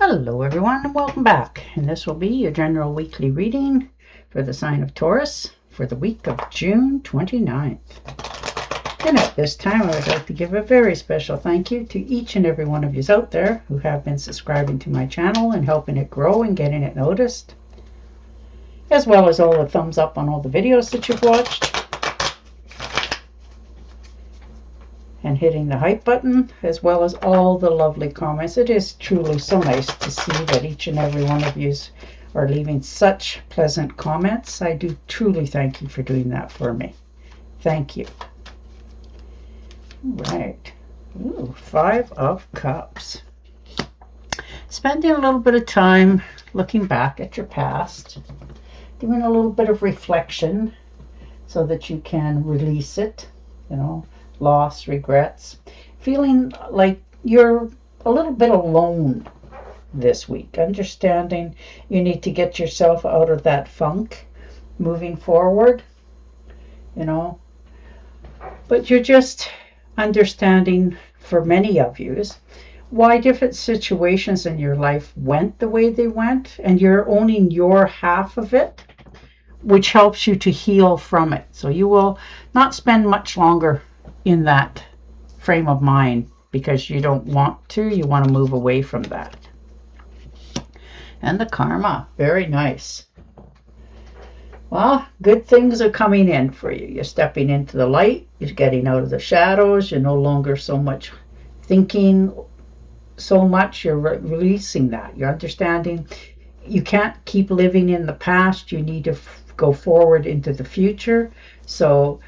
Hello everyone and welcome back, and this will be your general weekly reading for the sign of Taurus for the week of June 29th. And at this time I would like to give a very special thank you to each and every one of you out there who have been subscribing to my channel and helping it grow and getting it noticed, as well as all the thumbs up on all the videos that you've watched, and hitting the hype button, as well as all the lovely comments. It is truly so nice to see that each and every one of you are leaving such pleasant comments. I do truly thank you for doing that for me. Thank you. All right. Ooh, 5 of Cups. Spending a little bit of time looking back at your past, doing a little bit of reflection so that you can release it, loss, regrets, feeling like you're a little bit alone this week, understanding you need to get yourself out of that funk moving forward, but you're just understanding, for many of you, why different situations in your life went the way they went, and you're owning your half of it, which helps you to heal from it. So you will not spend much longer in that frame of mind because you don't want to. You want to move away from that. And the karma, very nice. Well, good things are coming in for you. You're stepping into the light. You're getting out of the shadows. You're no longer so much thinking so much. You're releasing that. You're understanding you can't keep living in the past. You need to go forward into the future. So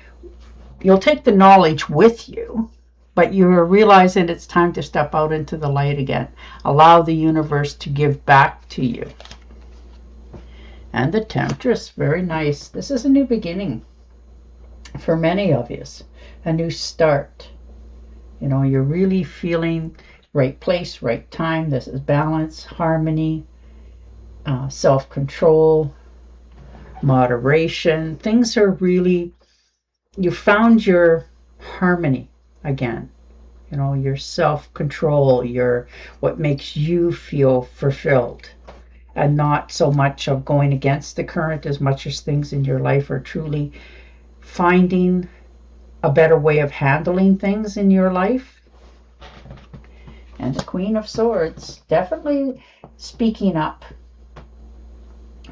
you'll take the knowledge with you, but you're realizing it's time to step out into the light again. Allow the universe to give back to you. And the Temptress, very nice. This is a new beginning for many of you, a new start. You're really feeling right place, right time. This is balance, harmony, self-control, moderation. Things are really, you found your harmony again, your self-control, your what makes you feel fulfilled, and not so much of going against the current as much as things in your life are truly finding a better way of handling things in your life. And the Queen of Swords, definitely speaking up,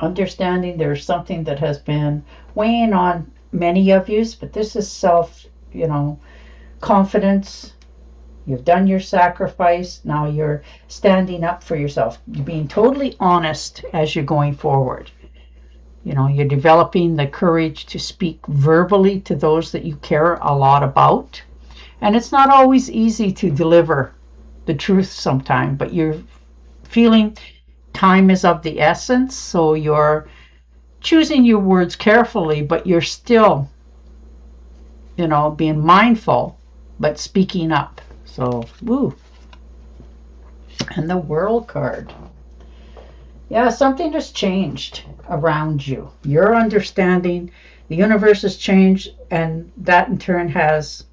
understanding there's something that has been weighing on many of you, but this is self, confidence. You've done your sacrifice. Now you're standing up for yourself. You're being totally honest as you're going forward. You're developing the courage to speak verbally to those that you care a lot about. And it's not always easy to deliver the truth sometimes, but you're feeling time is of the essence. So you're choosing your words carefully, but you're still, being mindful, but speaking up. So, woo. And the World card. Yeah, something has changed around you. Your understanding, the universe has changed, and that in turn has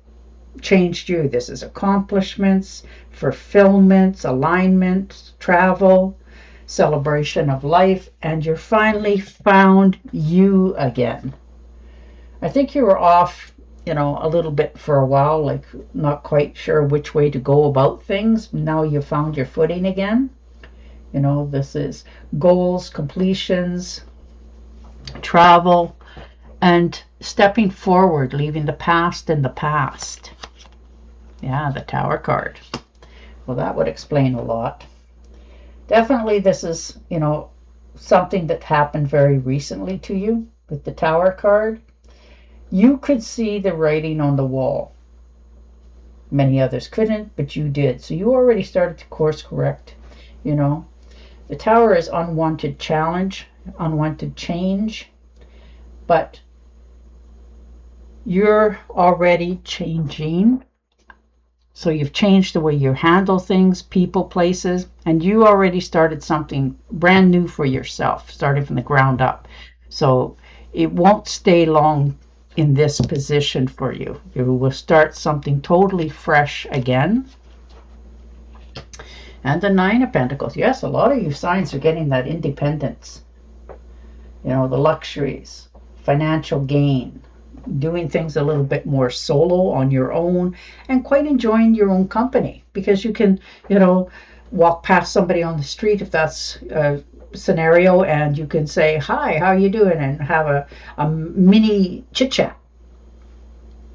changed you. This is accomplishments, fulfillments, alignment, travel, celebration of life, and you're finally found you again. I think you were off, a little bit for a while, like not quite sure which way to go about things. Now you found your footing again. This is goals, completions, travel, and stepping forward, leaving the past in the past. Yeah, the Tower card. Well, that would explain a lot. Definitely this is, something that happened very recently to you with the Tower card. You could see the writing on the wall. Many others couldn't, but you did. So you already started to course correct. The Tower is unwanted challenge, unwanted change, but you're already changing. So you've changed the way you handle things, people, places, and you already started something brand new for yourself, started from the ground up. So it won't stay long in this position for you. You will start something totally fresh again. And the Nine of Pentacles. Yes, a lot of you signs are getting that independence. You know, the luxuries, financial gain, doing things a little bit more solo on your own, and quite enjoying your own company, because you can, you know, walk past somebody on the street, if that's a scenario, and you can say, hi, how you doing, and have a mini chit chat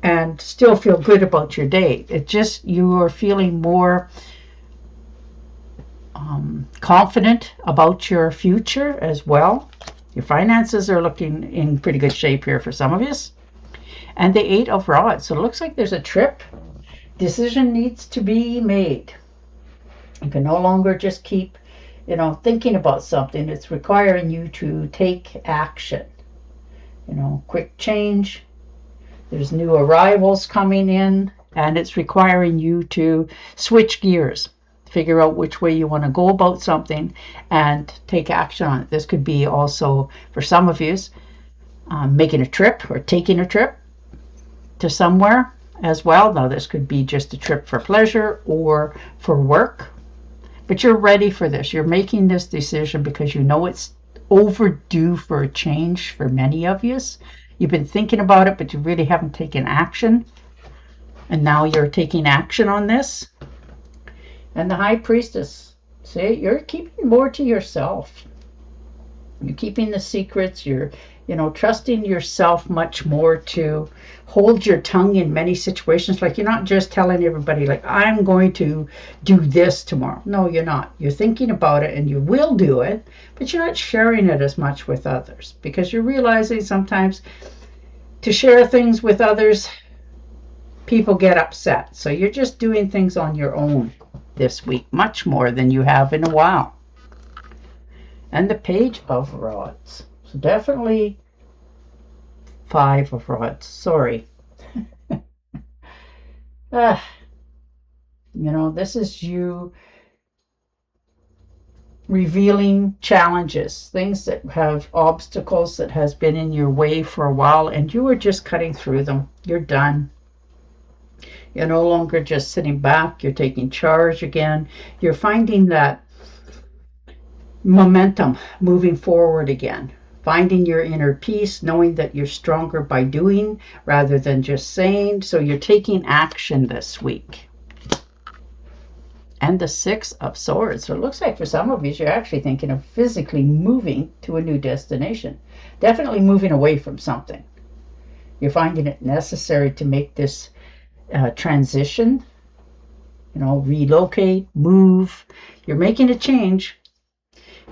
and still feel good about your day. It just, you are feeling more confident about your future as well. Your finances are looking in pretty good shape here for some of you. And the Eight of Rods. So it looks like there's a trip. Decision needs to be made. You can no longer just keep, you know, thinking about something. It's requiring you to take action. You know, quick change. There's new arrivals coming in, and it's requiring you to switch gears. Figure out which way you want to go about something and take action on it. This could be also, for some of you, making a trip or taking a trip to somewhere as well. Now, this could be just a trip for pleasure or for work, but you're ready for this. You're making this decision because you know it's overdue for a change for many of you. You've been thinking about it, but you really haven't taken action, and now you're taking action on this. And the High Priestess, see, you're keeping more to yourself. You're keeping the secrets. You're, you know, trusting yourself much more to hold your tongue in many situations. Like, you're not just telling everybody, like, I'm going to do this tomorrow. No, you're not. You're thinking about it, and you will do it, but you're not sharing it as much with others, because you're realizing sometimes to share things with others, people get upset. So you're just doing things on your own this week, much more than you have in a while. And the Page of Rods. So definitely Five of Rods. Sorry. You know, this is you revealing challenges, things that have obstacles that has been in your way for a while, and you are just cutting through them. You're done. You're no longer just sitting back. You're taking charge again. You're finding that momentum, moving forward again. Finding your inner peace, knowing that you're stronger by doing rather than just saying. So you're taking action this week. And the Six of Swords. So it looks like for some of you, you're actually thinking of physically moving to a new destination. Definitely moving away from something. You're finding it necessary to make this transition, you know, relocate, move. You're making a change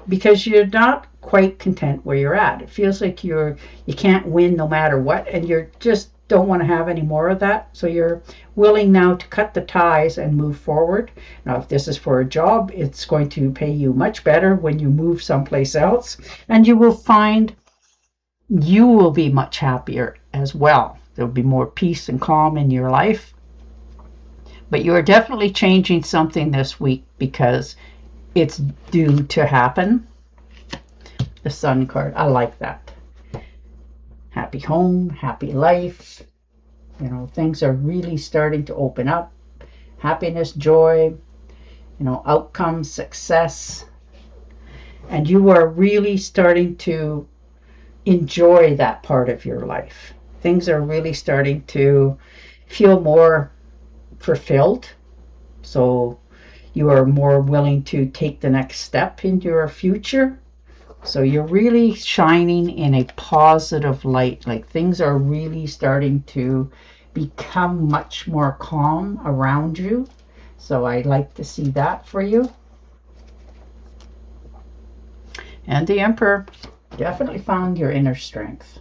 because you're not quite content where you're at. It feels like you can't win no matter what, and you just don't want to have any more of that. So you're willing now to cut the ties and move forward. Now, if this is for a job, it's going to pay you much better when you move someplace else, and you will find you will be much happier as well. There'll be more peace and calm in your life. But you are definitely changing something this week because it's due to happen. The Sun card, I like that. Happy home, happy life. You know, things are really starting to open up. Happiness, joy, you know, outcome, success. And you are really starting to enjoy that part of your life. Things are really starting to feel more fulfilled. So you are more willing to take the next step into your future. So you're really shining in a positive light. Like, things are really starting to become much more calm around you. So I like to see that for you. And the Emperor. Definitely found your inner strength.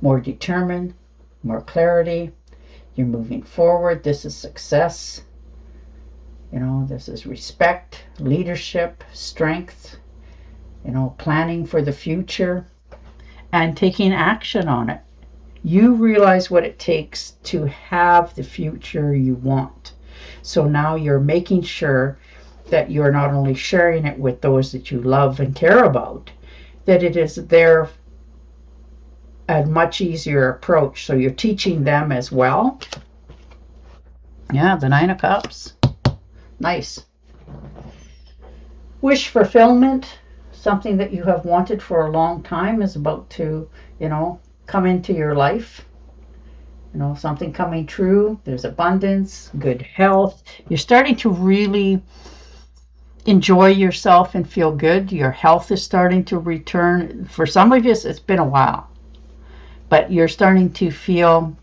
More determined, more clarity. You're moving forward. This is success. You know, this is respect, leadership, strength, you know, planning for the future and taking action on it. You realize what it takes to have the future you want. So now you're making sure that you're not only sharing it with those that you love and care about, that it is there a much easier approach. So you're teaching them as well. Yeah, the Nine of Cups. Nice. Wish fulfillment, something that you have wanted for a long time is about to, come into your life. Something coming true. There's abundance, good health. You're starting to really enjoy yourself and feel good. Your health is starting to return. For some of you, it's been a while, but you're starting to feel,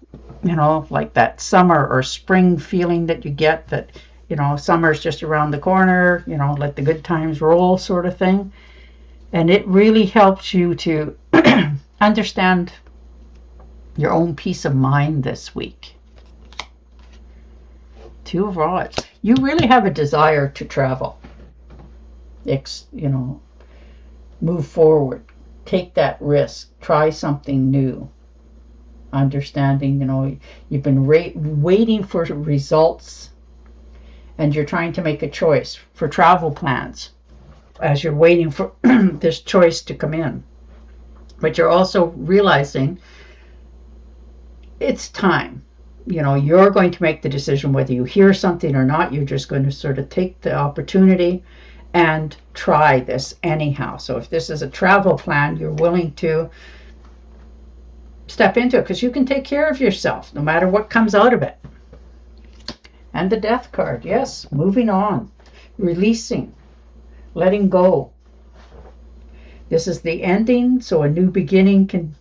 like that summer or spring feeling that you get that, summer's just around the corner, let the good times roll sort of thing. And it really helps you to understand your own peace of mind this week. Two of Rods. You really have a desire to travel. Move forward. Take that risk. Try something new. Understanding, you've been waiting for results, and you're trying to make a choice for travel plans as you're waiting for this choice to come in. But you're also realizing it's time. You're going to make the decision whether you hear something or not. You're just going to sort of take the opportunity and try this anyhow. So if this is a travel plan, you're willing to step into it because you can take care of yourself no matter what comes out of it. And the Death card. Yes, moving on, releasing, letting go. This is the ending, so a new beginning can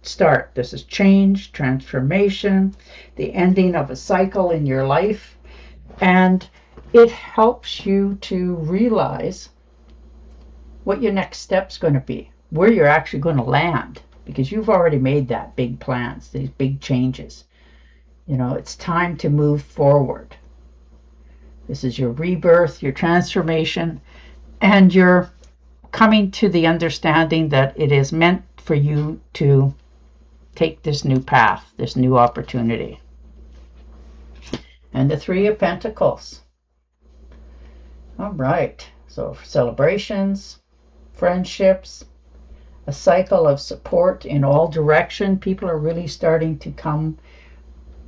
start. This is change, transformation, the ending of a cycle in your life, and it helps you to realize what your next step's going to be, where you're actually going to land, because you've already made that big plans, these big changes. It's time to move forward. This is your rebirth, your transformation, and you're coming to the understanding that it is meant for you to take this new path, this new opportunity. And the Three of Pentacles. All right. So celebrations, friendships, a cycle of support in all direction. People are really starting to come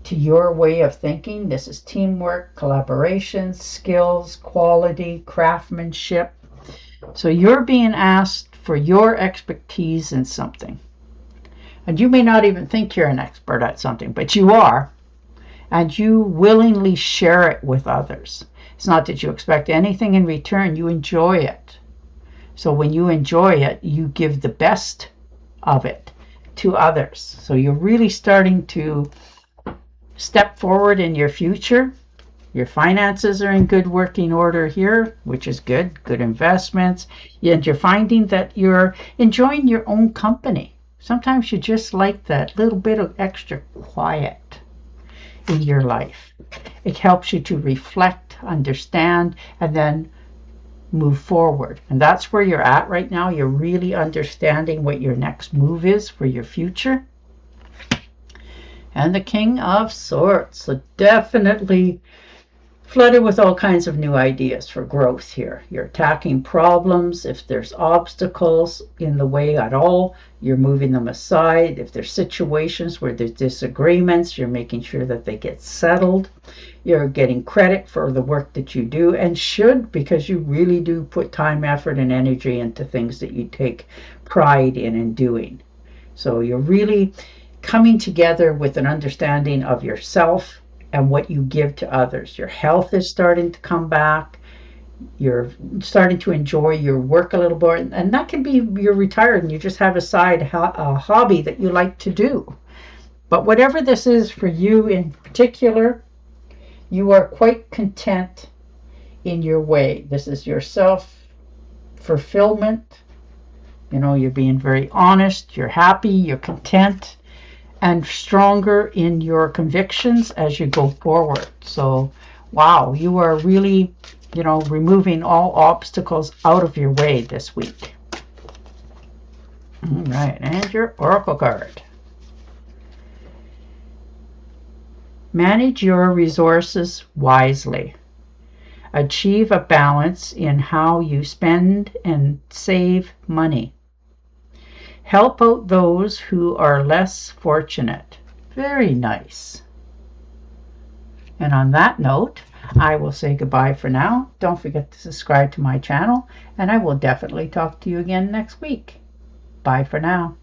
to your way of thinking. This is teamwork, collaboration, skills, quality, craftsmanship. So you're being asked for your expertise in something. And you may not even think you're an expert at something, but you are. And you willingly share it with others. It's not that you expect anything in return. You enjoy it. So when you enjoy it, you give the best of it to others. So you're really starting to step forward in your future. Your finances are in good working order here, which is good. Good investments. And you're finding that you're enjoying your own company. Sometimes you just like that little bit of extra quiet in your life. It helps you to reflect, understand, and then move forward. And that's where you're at right now. You're really understanding what your next move is for your future. And the King of Swords. So definitely flooded with all kinds of new ideas for growth here. You're attacking problems. If there's obstacles in the way at all, you're moving them aside. If there's situations where there's disagreements, you're making sure that they get settled. You're getting credit for the work that you do, and should, because you really do put time, effort, and energy into things that you take pride in and doing. So you're really coming together with an understanding of yourself and what you give to others. Your health is starting to come back. You're starting to enjoy your work a little more. And that can be you're retired and you just have a side hobby that you like to do. But whatever this is for you in particular, you are quite content in your way. This is your self-fulfillment. You're being very honest. You're happy. You're content. And stronger in your convictions as you go forward. So, wow, you are really, removing all obstacles out of your way this week. All right, and your Oracle card. Manage your resources wisely. Achieve a balance in how you spend and save money. Help out those who are less fortunate. Very nice. And on that note, I will say goodbye for now. Don't forget to subscribe to my channel, and I will definitely talk to you again next week. Bye for now.